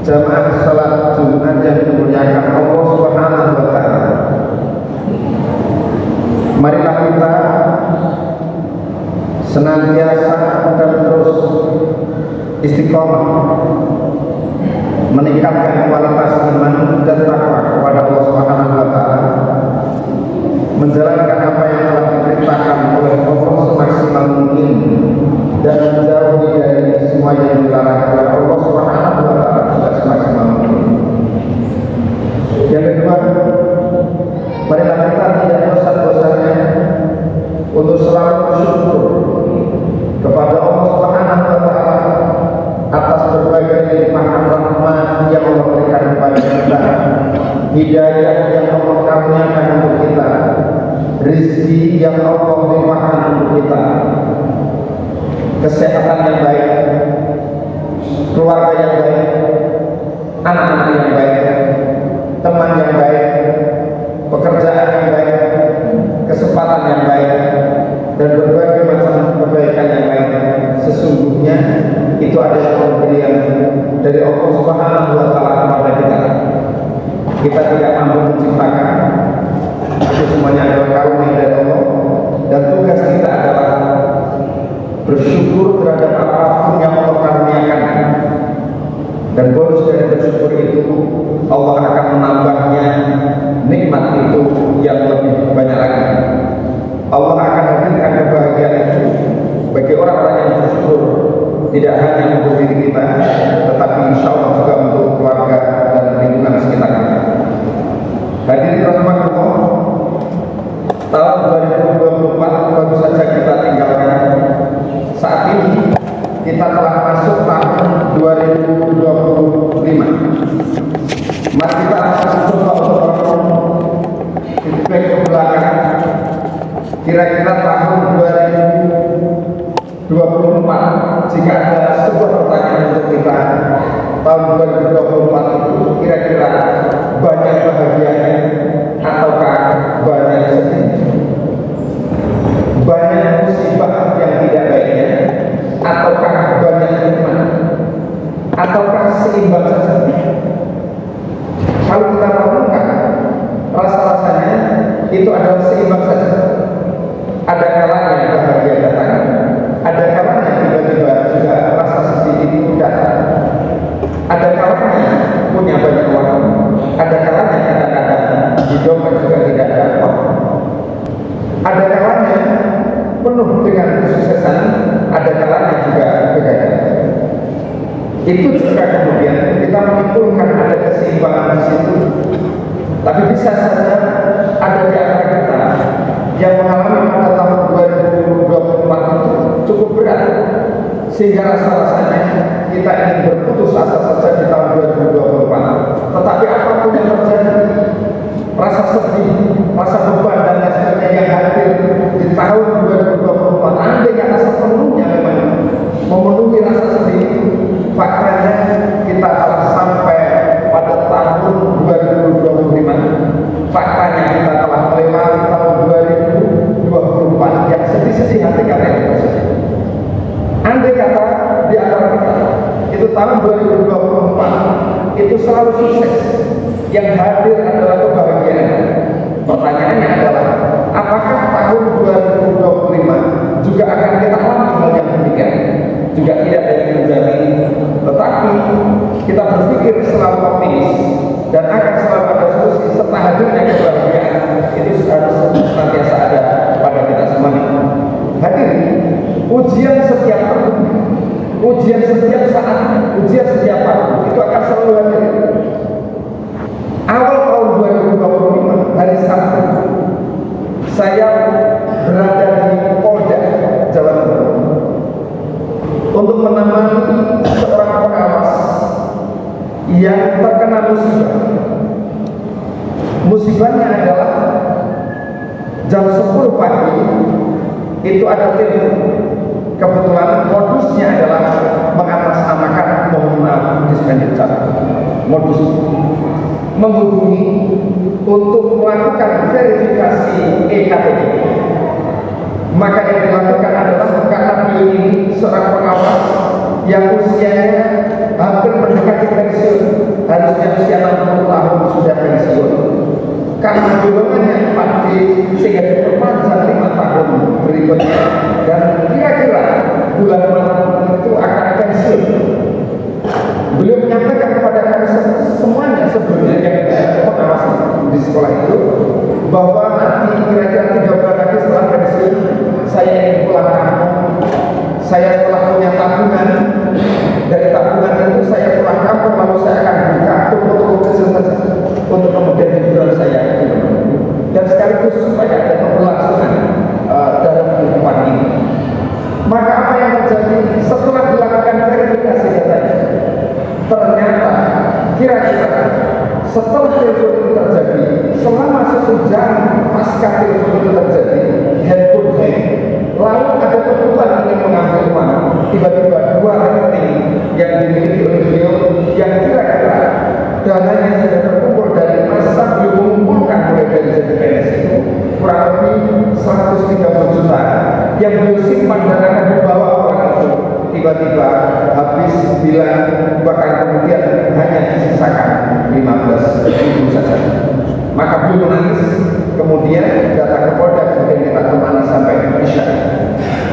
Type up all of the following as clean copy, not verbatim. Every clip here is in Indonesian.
jamaah salat Jumat yang dimuliakan Allah Subhanahu wa taala. Marilah kita senantiasa dan terus istiqomah meningkatkan kualitas iman dan takwa kepada Allah Subhanahu wa taala, menjalankan apa yang telah diperintahkan oleh Allah semaksimal mungkin dan menjauhi dari semua yang dilarang oleh Allah Subhanahu wa taala juga semaksimal mungkin. Yang kedua, marilah kita tidak bosan-bosannya untuk selalu bersyukur kepada Allah Subhanahu wa taala atas berbagai limpahan rahmat yang Allah berikan kepada kita, hidayah yang Allah karuniakan untuk kita, rezeki yang Allah limpahkan untuk kita, kesehatan yang baik, keluarga yang baik, anak-anak yang baik, teman yang baik, pekerjaan yang baik, kesempatan yang baik, dan berbagai macam kebaikan yang lain. Sesungguhnya itu adalah pemberian dari Allah Subhanahu wa taala kepada kita. Kita tidak mampu menciptakan, itu semuanya adalah karunia dari Allah, dan tugas kita adalah bersyukur terhadap apapun yang Allah karuniakan. Dan bonus dari bersyukur itu, Allah akan menambahnya nikmat itu yang lebih banyak lagi. Allah akan hadirkan kebahagiaan itu bagi orang-orang yang bersyukur, tidak hanya untuk diri kita, tetapi insya Allah juga untuk keluarga dan lingkungan sekitar kita. Hadirin rahimakumullah, tahun 2024 baru saja kita tinggalkan. Saat ini kita telah masuk tahun 2025. Mari kita akan coba untuk feedback ke belakang. Kira-kira tahun 2024, jika ada sebuah pertanyaan untuk kita, tahun 2024 itu kira-kira banyak bahagianya ataukah banyak sedihnya? Banyak musibah yang tidak baiknya ataukah banyak nikmat? Ataukah seimbang saja? Kalau kita renungkan, rasa-rasanya itu adalah seimbang saja. Ada kalanya bahagia datang, ada kalanya tiba-tiba juga rasa sedih itu datang. Ada kalanya punya banyak uang, ada kalanya kadang-kadang di dompet juga tidak ada uang. Ada kalanya penuh dengan kesuksesan, ada kalanya juga kegagalan. Itu juga kemudian kita menyimpulkan ada keseimbangan di situ. Tapi bisa saja ada di antara kita yang mengalami pada tahun 2024 itu cukup berat, sehingga rasa-rasanya kita ingin berputus asa saja di tahun 2024. Tetapi apapun yang terjadi, rasa sedih, rasa beban dan lain sebagainya yang hadir di tahun 2024, andai kata sepenuhnya memang memenuhi rasa sedih itu, faktanya kita telah sampai pada tahun 2025. Faktanya kita telah melewati tahun 2024 yang sedih-sedih hati kata itu sedih. Andai kata di antara kita itu tahun 2024 itu selalu sukses, yang hadir adalah kebahagiaan. Pertanyaannya adalah, apakah tahun 2025 juga akan kita alami hal yang demikian? Juga tidak ada yang menjamin, tetapi kita berpikir selalu optimis dan akan selalu ada solusi serta hadirnya kebahagiaan itu harus senantiasa ada pada kita semuanya. Hadirin, ujian setiap tahun, ujian setiap saat, ujian setiap waktu itu akan selalu hadir. Awal tahun 2025 hari Sabtu, saya berada di Polda Jawa Timur untuk menemani seorang pengawas yang terkena musibah. Musibahnya adalah jam 10 pagi itu ada telepon. Kebetulan modusnya adalah mengatasnamakan, mohon maaf dispenditure, modus menghubungi untuk melakukan verifikasi EKTP. Maka yang dilakukan adalah karena beliau ini seorang pengawas yang usianya hampir mendekati pensiun, harusnya usia 60 tahun sudah pensiun, karena golongannya 4D sehingga diperpanjang 5 tahun berikutnya, dan kira-kira bulan Maret itu akan pensiun. Beliau menyampaikan kepada kami semuanya sebelumnya yang mengawasi di sekolah itu, bahwa nanti kira-kira 3 bulan lagi setelah pensiun saya ingin pulang kampung. Saya telah punya tabungan, dari tabungan itu saya pulang kampung, lalu saya akan buka toko-toko kecil saja untuk kemudian hiburan saya, dan sekaligus supaya ada keberlangsungan dalam kehidupan ini. Maka apa yang terjadi setelah dilakukan verifikasi data, ternyata kira-kira setelah telepon itu terjadi, selama 1 jam pasca telepon itu terjadi, handphone hang, lalu ada kebutuhan ingin mengambil uang, tiba-tiba 2 rekening yang dimiliki oleh beliau yang kira-kira dananya sudah terkumpul dari masa beliau mengumpulkan mulai dari jadi PNS itu kurang lebih 130 juta yang beliau simpan dan akan dibawa uang itu, tiba-tiba habis bilang, bahkan kemudian hanya disisakan 15.000 saja. Maka beliau menangis, kemudian datang ke Polda, kemudian kita temani sampai Isya.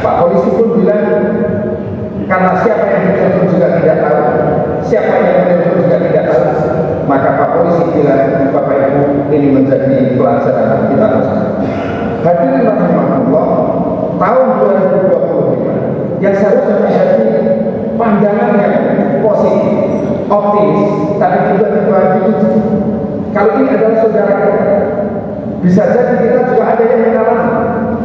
Pak polisi pun bilang, karena siapa yang ditelepon juga tidak tahu, siapa yang ditelepon juga tidak tahu, maka Pak polisi bilang, Bapak Ibu, ini menjadi pelajaran kita bersama. Hadirin rahimahullah, tahun 2025 yang seharusnya menjadi pandangan yang positif, optimis, tapi tiba-tiba dituju. Kalau ini adalah saudara kita, bisa jadi kita juga ada yang mengalami,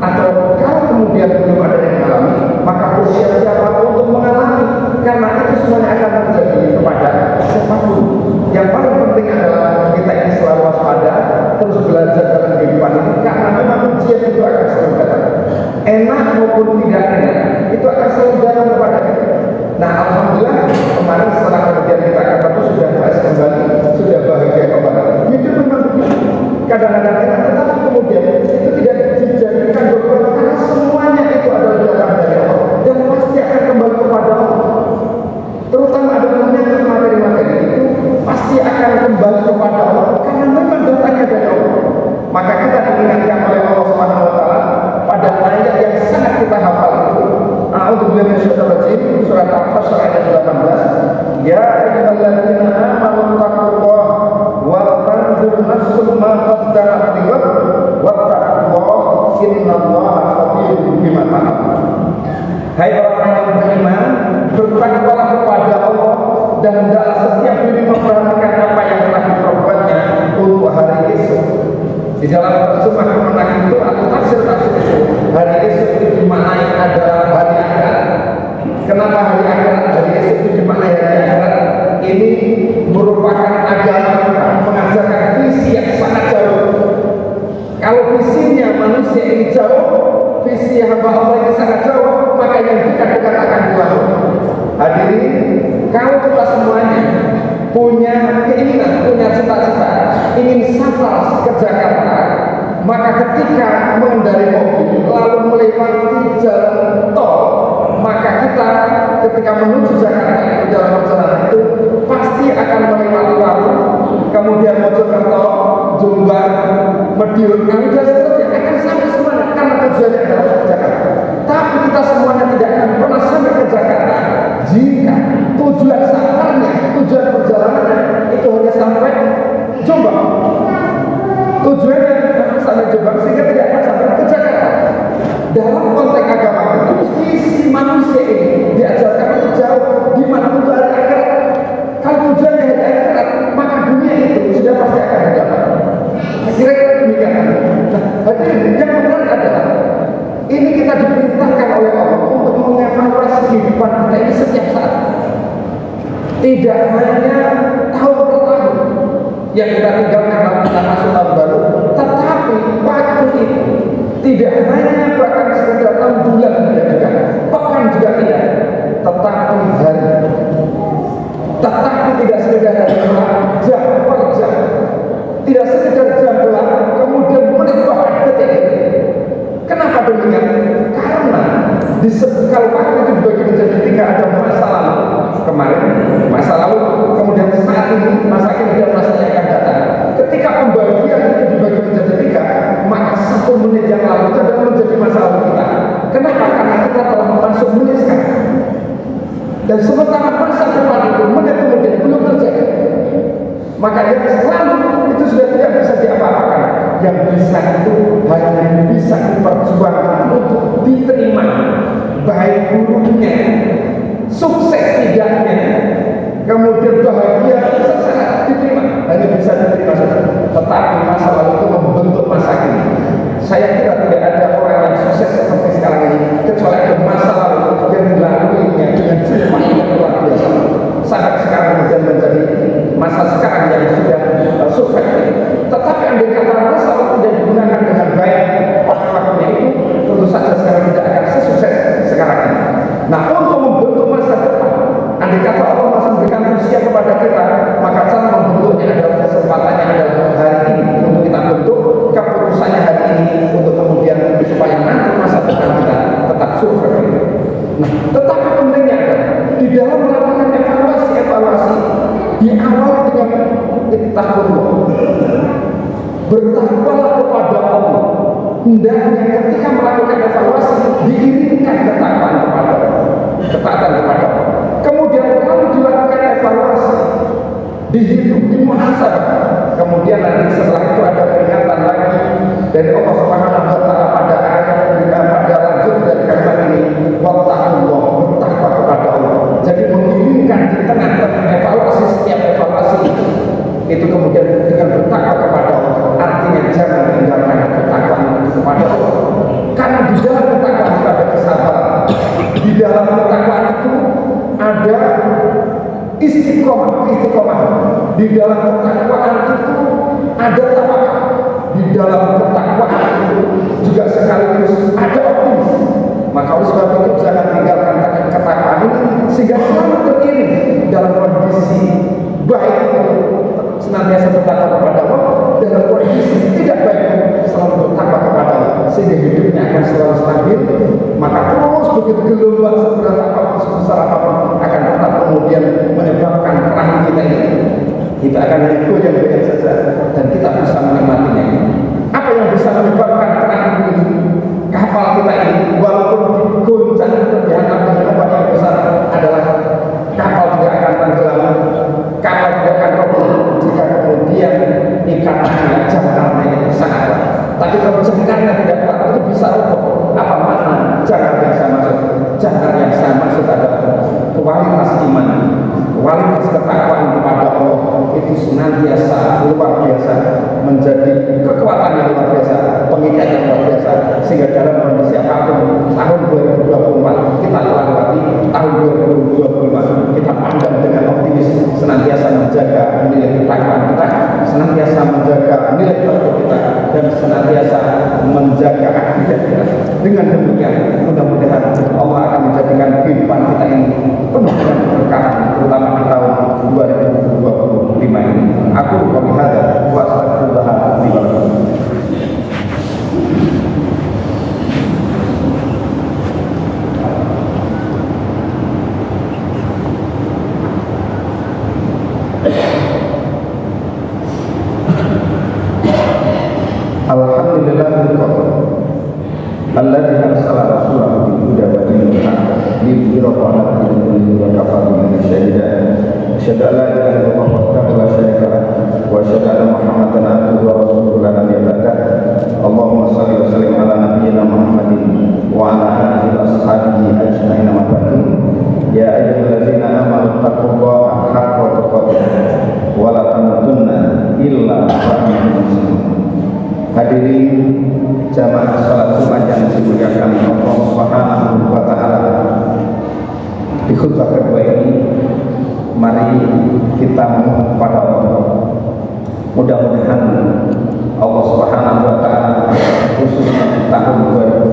atau kalau kemudian belum ada yang mengalami, maka bersiap-siap untuk mengalami, karena itu semuanya akan terjadi kepada siapapun. Yang paling penting adalah kita ini selalu waspada, terus belajar dalam kehidupan ini, karena memang ujian itu akan selalu datang. Enak maupun tidak enak, itu akan selalu datang kepada kita. Nah, alhamdulillah kemarin setelah kemudian kita ketemu sudah fresh kembali, sudah bahagia kembali. Itu memang begitu. Kadang-kadang enak, tetapi kemudian itu tidak dijadikan beban, karena semuanya itu adalah datang dari Allah dan pasti akan kembali kepada Allah. Terutama ada menyangkut materi-materi itu pasti akan kembali kepada Allah, karena memang datangnya dari Allah. Maka kita diingatkan oleh Allah Subhanahu wa taala pada ayat yang sangat kita hafal itu. A'udzubillahi minasyaitonir rajim, surat Al-Hasr ayat 18. Ya ayyuhalladzina amanu taqullaha wa tanzur nafsum ma qaddamat lighad wattaqullaha innallaha khabirun bima ta'malun. Hai orang yang beriman, bertakwalah kepada Allah dan hendaklah setiap diri memperhatikan apa yang telah diperbuatnya untuk hari esok. Di dalam terjemah kemenang itu atau tafsir-tafsir itu, hari esok itu dimaknai adalah hari akhirat. Kenapa hari akhirat? Hari esok itu dimaknai hari akhirat. Ini merupakan agama kita, mengajarkan visi yang sangat jauh. Kalau visinya manusia ini jauh, visi hamba Allah ini sangat jauh, maka yang dekat-dekat akan dilakukan. Hadirin, kalau kita semuanya punya keinginan, punya cita-cita, ingin safar ke Jakarta, maka ketika mengendarai mobil lalu melewati jalan tol, maka kita ketika menuju Jakarta itu dalam perjalanan itu pasti akan melewati Lampung, kemudian Mojokerto, Jombang, Madiun, dan seterusnya akan sampai semuanya karena tujuannya adalah Jakarta. Tapi kita semuanya tidak akan pernah sampai ke Jakarta jika tujuan safarnya, tujuan perjalanannya itu hanya sampai Jombang. Tujuannya sampai Jombang sehingga tidak akan sampai ke Jakarta. Dalam konteks agama itu, visi manusia ini diajarkan untuk jauh di mana untuk hari akhirat. Kalau tujuannya hari akhirat, maka dunia itu sudah pasti akan didapat. Kira-kira demikian. Nah, hadirin, yang benar adalah ini kita diperintahkan oleh Allah untuk mengevaluasi kehidupan kita ini setiap saat. Tidak hanya tahun per tahun yang kita tinggalkan dalam kita masuk tahun baru, tetapi waktu itu tidak hanya bahkan sekedar tahun bulan tidak juga, pekan juga tidak, tetapi hari. Tetapi tidak sekedar hari bulan, jam per jam, tidak sekedar jam bulan, kemudian menit bahkan detik. Kenapa demikian? Karena kalau waktu itu dibagi menjadi 3, ada masa lalu kemarin, masa lalu, kemudian saat ini, masa kini dan masa yang akan datang. Ketika pembagian itu dibagi menjadi 3, maka 1 menit yang lalu itu adalah menjadi masa lalu kita. Kenapa? Karena kita telah masuk menit sekarang. Dan sementara masa depan itu menit kemudian belum terjadi, maka yang selalu itu sudah tidak bisa diapa-apakan. Yang bisa itu hanya bisa diperjuangkan untuk diterima, baik buruknya, sukses tidaknya, kemudian bahagia secara diterima, hanya bisa diterima saja. Tetapi masa lalu itu membentuk masa kini. Saya kira tidak ada orang yang sukses seperti sekarang ini kecuali ada masa lalu yang dilaluinya dengan cepat yang luar biasa sampai sekarang kemudian menjadi masa sekarang yang sudah sukses. Tetapi andai kata masa lalu tidak digunakan dengan baik, waktu-waktunya itu tentu saja sekarang tidak akan sesukses sekarang ini. Nah, untuk membentuk masa depan, andai kata Allah masih memberikan usia kepada kita, maka cara membentuknya adalah kesempatannya adalah hari ini untuk kita bentuk, keputusannya hari ini untuk kemudian supaya nanti masa depan kita tetap sukses. Nah, tetapi pentingnya adalah di dalam melakukan evaluasi diawali dengan ittaqullah, bertakwalah kepada Allah. Hendaknya ketika melakukan evaluasi diiringkan ketakwaan kepada Allah, ketaatan kepada Allah. Kemudian lalu dilakukan evaluasi, dihitung, dimuhasabah. Kemudian nanti setelah itu ada peringatan lagi dari Allah Subhanahu wa taala pada ayat pada lanjut dari kalimat ini, wattaqullah, bertakwa kepada Allah. Jadi mengiringkan di tengah-tengah evaluasi, setiap evaluasi itu kemudian dengan bertakwa kepada Allah. Artinya jangan meninggalkan ketakwaan kepada Allah. Karena di dalam ketakwaan itu ada kesabaran. Di dalam ketakwaan itu ada istiqomah. Di dalam ketakwaan itu ada tawakal. Di dalam ketakwaan itu juga sekaligus ada optimis. Maka oleh sebab itu jangan tinggalkan ketakwaan ini sehingga selalu teriring dalam kondisi baik itu senantiasa bertakwa kepada Allah, dalam kondisi tidak baik selalu bertakwa kepada Allah, sehingga hidupnya akan selalu stabil. Maka terus begitu gelombang seberat apapun, sebesar apapun akan tetap kemudian menyebabkan perahu kita ini kita akan goyang-goyang saja dan kita bisa menikmatinya. Apa yang bisa menyebabkan perahu ini, kapal kita ini walaupun digoncang atau dihantam dengan ombak yang besar adalah kapal tidak akan tenggelam, kapal tidak akan roboh jika kemudian ikatannya jangkarnya itu sangat kuat. Tapi kalau jangkarnya tidak kuat itu bisa roboh. Apa makna jangkar yang saya maksud? Jangkar yang saya maksud adalah kualitas iman, kualitas ketakwaan kepada Allah itu senantiasa luar biasa, menjadi kekuatan yang luar biasa, pengikat yang luar biasa, sehingga dalam kondisi apapun tahun 2024 kita lewati, tahun 2025 kita pandang dengan optimis, senantiasa menjaga nilai ketakwaan kita, senantiasa menjaga nilai tauhid kita, dan senantiasa menjaga akidah kita. Dengan demikian mudah-mudahan Allah akan menjadikan kehidupan kita ini penuh dengan keberkahan, terutama di tahun 2025 ini. Aku berkata wa astagfirullah li wa lakum. Alladzi arsala rasulahu bil huda wa dinil haqq liyudhhirahu 'ala dini kullihi wa kafa billahi shahida. Asyhadu an la ilaha illallah wahdahu la syarika lah wa asyhadu anna Muhammadan abduhu wa rasuluhu la nabiyya ba'dah. Allahumma shalli wa sallim ala nabiyyina Muhammadin wa ala alihi wa ashabihi ajma'in amma ba'du. Ya ayyuhalladzina amanu taqullaha haqqa tuqatih wa la tamutunna illa wa antum muslimun. Hadirin jamaah salat Jumat yang dimuliakan Allah Subhanahu wa taala. Di khutbah kedua ini mari kita memohon kepada Allah. Mudah-mudahan Allah Subhanahu wa taala khususnya di tahun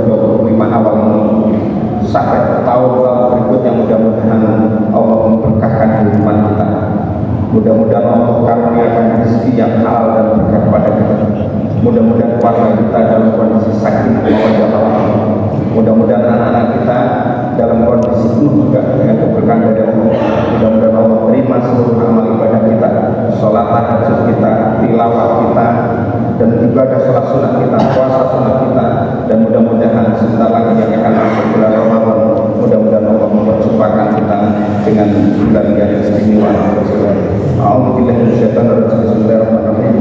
2025 awal ini sampai tahun-tahun berikutnya mudah-mudahan Allah memberkahkan kehidupan kita. Mudah-mudahan Allah karuniakan rezeki yang halal dan berkah kepada kita. Mudah-mudahan keluarga kita dalam kondisi sakit maupun Allah. Mudah-mudahan anak-anak kita dalam kondisi penuh juga dengan keberkahan dari Allah. Mudah-mudahan Allah terima seluruh amal ibadah kita, sholat tilawah kita, dan ibadah sholat sunat kita, puasa sunat kita, dan mudah-mudahan sebentar lagi yang akan masuk bulan Ramadan, mudah-mudahan Allah memperjumpakan kita dengan bulan yang istimewa. A'udzubillahi minasyaitonir rajim. Bismillahirrahmanirrahim.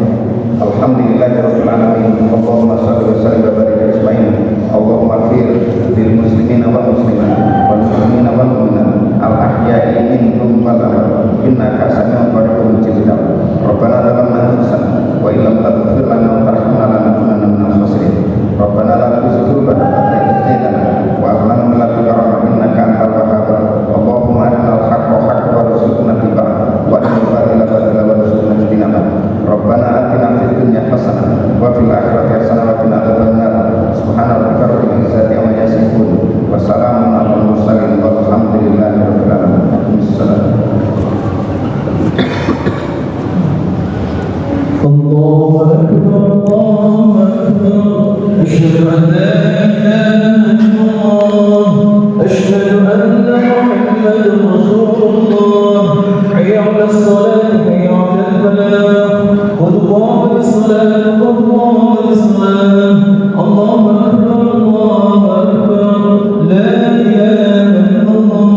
Alhamdulillahirabbil alamin. Allahumma shalli wa sallim wa barik ajmain. Allahumma ighfir lil muslimina wal muslimat wal mu'minina wal mu'minat al ahya'i minhum wal amwat innaka sami'un qaribun mujibud da'wat. Rabbana zalamna anfusana wa illam taghfir lana wa tarhamna lanakunanna minal khasirin. Rabbana la tuzigh qulubana ba'da idh hadaytana wa hab lana min ladunka rahmatan innaka antal wahhab. Allahumma arinal haqqa haqqan warzuqna ittiba'ah wa arinal batila batilan warzuqna ijtinabah. Rabbana atina fid dunya hasanah wa fil akhirati hasanah wa qina adzabannar. Subhana rabbika rabbil izzati amma yasifun wa salamun alal mursalin walhamdulillahi rabbil alamin. Allahu akbar, Allahu akbar. Asyhadu an la ilaha illallah, asyhadu anna Muhammadan Rasulullah. Hayya 'alas shalah, hayya 'alal falah. Qad qamatis shalah, qad qamatis shalah. Allahu akbar, Allahu akbar. La ilaha illallah.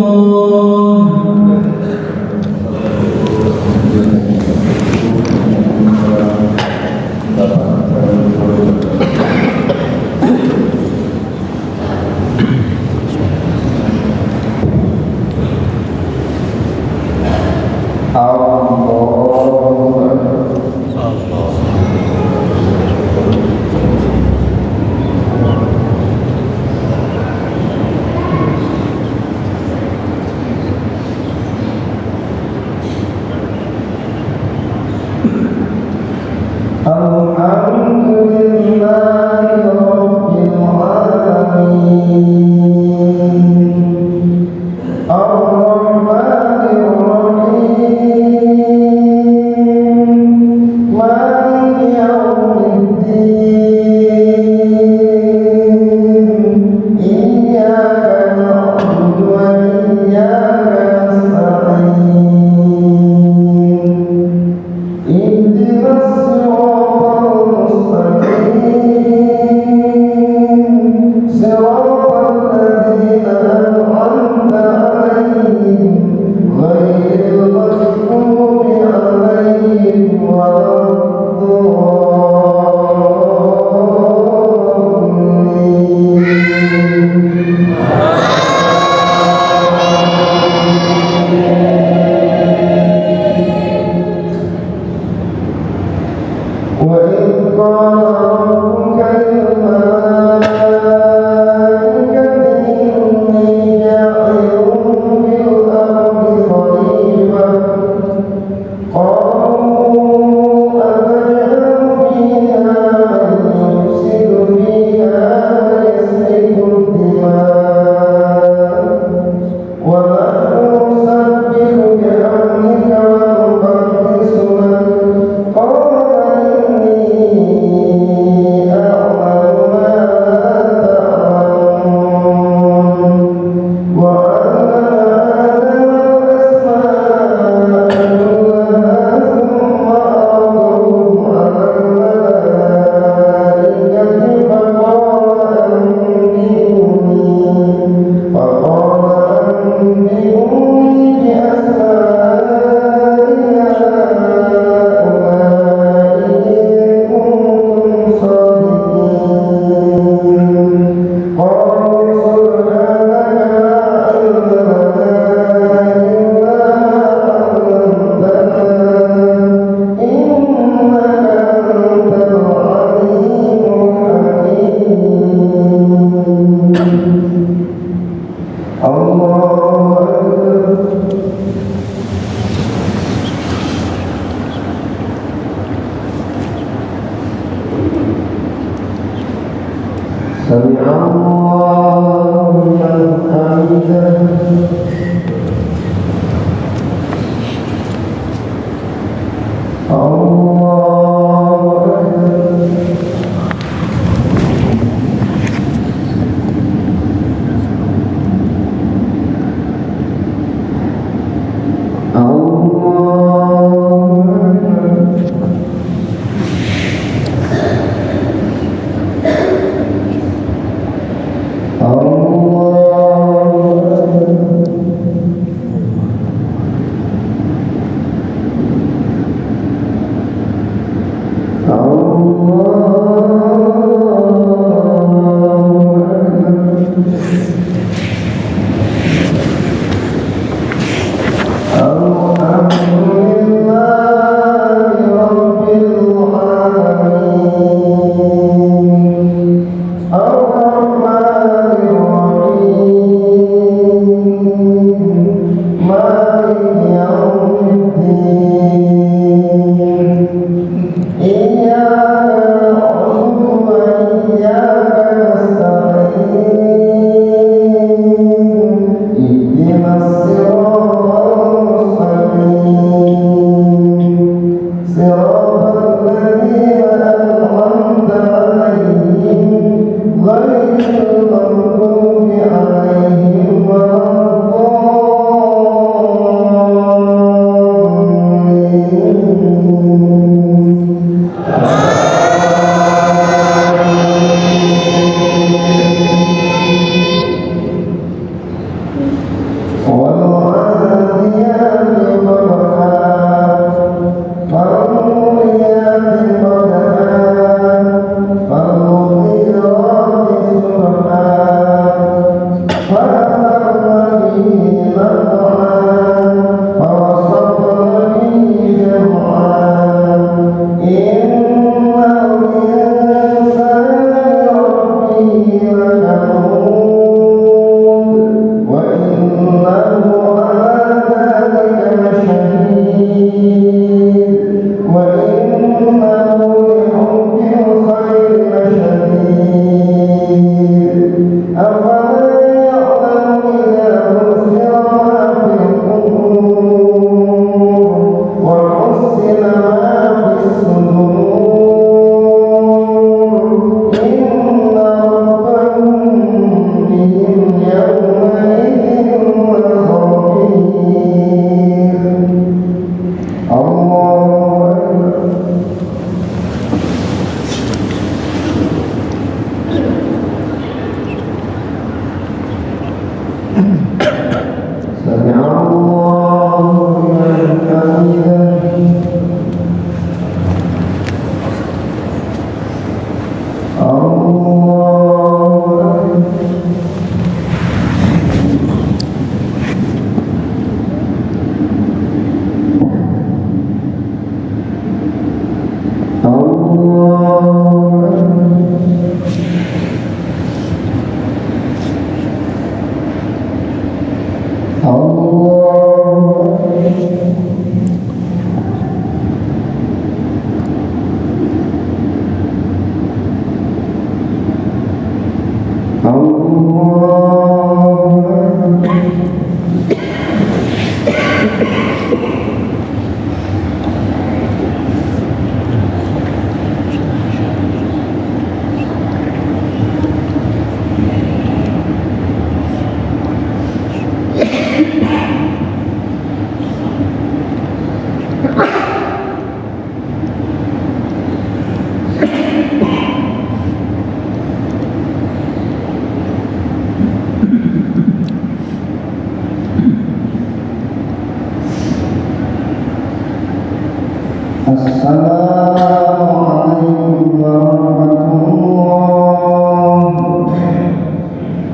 Assalamualaikum warahmatullahi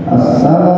wabarakatuh.